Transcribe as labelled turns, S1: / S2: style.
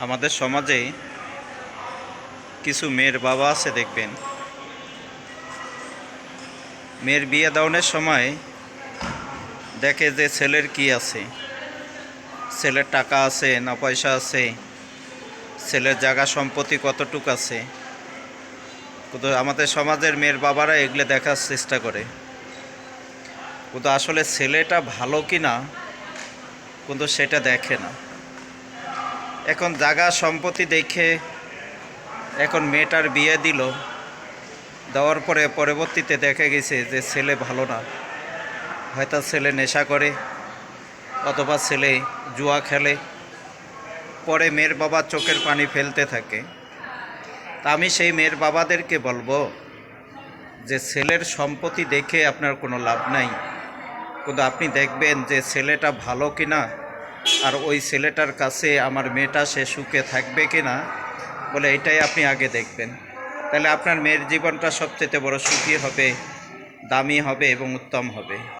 S1: আমাদের সমাজে কিছু মেয়ের বাবা আছে দেখবেন, মেয়ের বিয়ে দেওয়ানোর সময় দেখে যে ছেলের কি আছে, ছেলের টাকা আছে না পয়সা আছে, ছেলের জায়গা সম্পত্তি কতটুক আছে। কিন্তু আমাদের সমাজের মেয়ের বাবারা এগুলো দেখার চেষ্টা করে, কিন্তু আসলে ছেলেটা ভালো কি না কিন্তু সেটা দেখে না। এখন জায়গা সম্পত্তি দেখে এখন মেয়েটার বিয়ে দিল, দেওয়ার পরে পরবর্তীতে দেখা গেছে যে ছেলে ভালো না, হয়তো ছেলে নেশা করে অথবা ছেলে জুয়া খেলে। পরে মেয়ের বাবা চোখের পানি ফেলতে থাকে। তা আমি সেই মেয়ের বাবাদেরকে বলবো যে ছেলের সম্পত্তি দেখে আপনার কোনো লাভ নাই, কিন্তু আপনি দেখবেন যে ছেলেটা ভালো কিনা, আর ওই ছেলেটার কাছে আমার মেয়েটা সে সুখে থাকবে কিনা, বলে এটাই আপনি আগে দেখবেন। তাহলে আপনার মেয়ের জীবনটা সবচেয়ে বড় সুখী হবে, দামি হবে এবং উত্তম হবে।